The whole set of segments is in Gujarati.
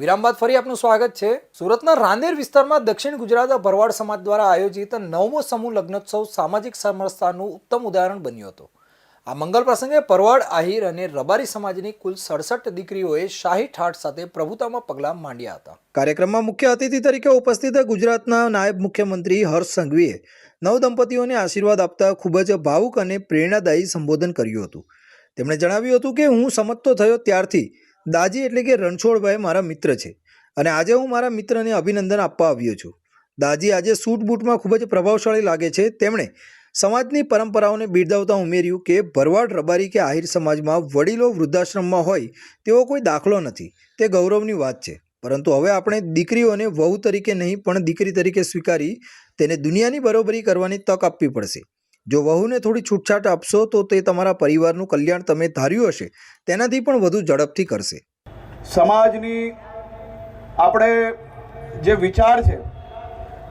વિરામ બાદ ફરી આપનું સ્વાગત છે। સુરતના રાંદેર વિસ્તારમાં દક્ષિણ ગુજરાત ભરવાડ સમાજ દ્વારા આયોજિત 9મો સમૂહ લગ્નોત્સવ સામાજિક સમરસતાનું ઉત્તમ ઉદાહરણ બન્યું હતું। આ મંગલ પ્રસંગે ભરવાડ, આહિર અને રબારી સમાજની કુલ 67 દીકરીઓએ શાહી ઠાઠ સાથે પ્રભુતામાં પગલાં માંડ્યા હતા। કાર્યક્રમમાં મુખ્ય અતિથિ તરીકે ઉપસ્થિત ગુજરાતના નાયબ મુખ્યમંત્રી હર્ષ સંઘવીએ નવદંપતીઓને આશીર્વાદ આપતા ખૂબ જ ભાવુક અને પ્રેરણાદાયી સંબોધન કર્યું હતું। તેમણે જણાવ્યું હતું કે હું સમજતો થયો ત્યારથી દાજી એટલે કે રણછોડભાઈ મારા મિત્ર છે અને આજે હું મારા મિત્રને અભિનંદન આપવા આવ્યો છું। દાજી આજે સૂટ બૂટમાં ખૂબ જ પ્રભાવશાળી લાગે છે। તેમણે સમાજની પરંપરાઓને બિરદાવતા ઉમેર્યું કે ભરવાડ, રબારી કે આહિર સમાજમાં વડીલો વૃદ્ધાશ્રમમાં હોય તેવો કોઈ દાખલો નથી, તે ગૌરવની વાત છે। પરંતુ હવે આપણે દીકરીઓને વહુ તરીકે નહીં પણ દીકરી તરીકે સ્વીકારી તેને દુનિયાની બરોબરી કરવાની તક આપવી પડશે। જો વહુને થોડી છૂટછાટ આપશો તો તે તમારા પરિવારનું કલ્યાણ તમે ધાર્યું હશે તેનાથી પણ વધુ ઝડપથી કરશે। સમાજની આપણે જે વિચાર છે,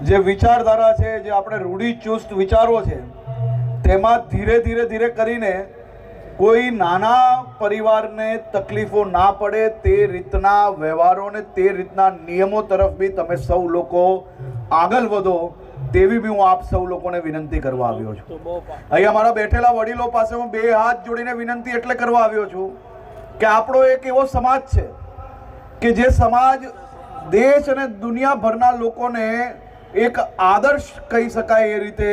જે વિચારધારા છે, જે આપણે રૂઢિચુસ્ત વિચારો છે, તેમાં ધીરે કરીને કોઈ નાના પરિવારને તકલીફો ના પડે તે રીતના વ્યવહારોને, તે રીતના નિયમો તરફ બી તમે સૌ લોકો આગળ વધો તેવી બી હું આપ સૌ લોકોને વિનંતી કરવા આવ્યો છું। અહીંયા મારા બેઠેલા વડીલો પાસે હું બે હાથ જોડીને વિનંતી એટલે કરવા આવ્યો છું કે આપણો એક એવો સમાજ છે કે જે સમાજ દેશ અને દુનિયાભરના લોકોને એક આદર્શ કહી શકાય એ રીતે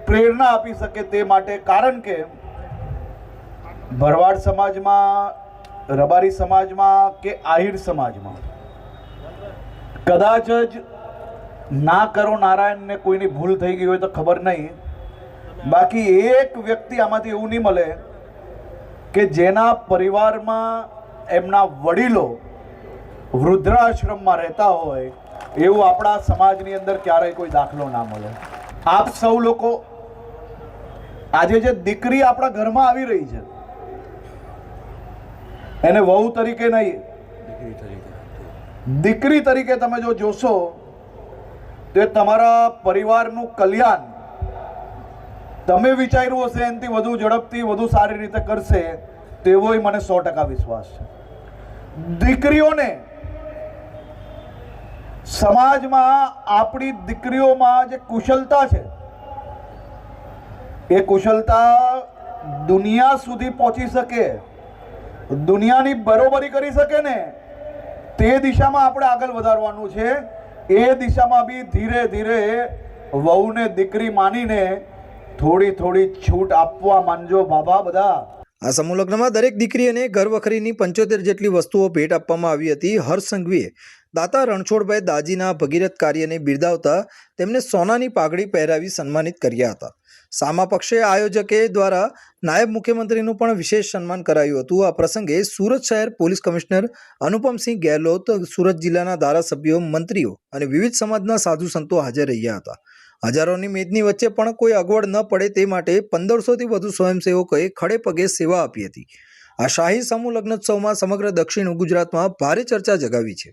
પ્રેરણા આપી શકે તે માટે। કારણ કે ભરવાડ સમાજમાં, રબારી સમાજમાં કે આહિર સમાજમાં કદાચ જ ના કરો નારાયણને કોઈની ભૂલ થઈ ગઈ હોય તો ખબર નહીં, બાકી એક વ્યક્તિ આમાંથી એવું નહીં મળે કે જેના પરિવારમાં એમના વડીલો વૃદ્ધાશ્રમમાં રહેતા હોય એવું આપણા સમાજની અંદર ક્યારેય કોઈ દાખલો ના મળે। આપ સૌ લોકો આજે જે દીકરી આપણા ઘરમાં આવી રહી છે એને વહુ તરીકે નહીં, દીકરી તરીકે તમે જો જોશો તો તમારા પરિવારનું કલ્યાણ તમે વિચાર્યું હશે એનાથી વધુ ઝડપથી, વધુ સારી રીતે કરશે તેવો મને 100% વિશ્વાસ છે। દીકરીઓને સમાજમાં, આપણી દીકરીઓમાં જે કુશળતા છે એ કુશળતા દુનિયા સુધી પહોંચી શકે, દુનિયાની બરોબરી કરી શકે ને તે દિશામાં આપણે આગળ વધારવાનું છે। એ દિશામાં બી ધીરે વહુને દીકરી માનીને થોડી છૂટ આપવા માંડજો બાબા બધા। આ સમૂહ લગ્નમાં દરેક દીકરીને ઘર વખરીની 75 જેટલી વસ્તુઓ ભેટ આપવામાં આવી હતી। હર્ષ સંઘવીએ દાતા રણછોડભાઈ દાજીના ભગીરથ કાર્યને બિરદાવતા તેમને સોનાની પાઘડી પહેરાવી સન્માનિત કર્યા હતા। સામા પક્ષે આયોજકે દ્વારા નાયબ મુખ્યમંત્રીનું પણ વિશેષ સન્માન કરાયું હતું। આ પ્રસંગે સુરત શહેર પોલીસ કમિશનર અનુપમસિંહ ગેહલોત, સુરત જિલ્લાના ધારાસભ્યો, મંત્રીઓ અને વિવિધ સમાજના સાધુ સંતો હાજર રહ્યા હતા। હજારોની મેદની વચ્ચે પણ કોઈ અગવડ ન પડે તે માટે 1500થી વધુ સ્વયંસેવકોએ ખડે પગે સેવા આપી હતી। આ શાહી સમૂહ લગ્નોત્સવમાં સમગ્ર દક્ષિણ ગુજરાતમાં ભારે ચર્ચા જગાવી છે।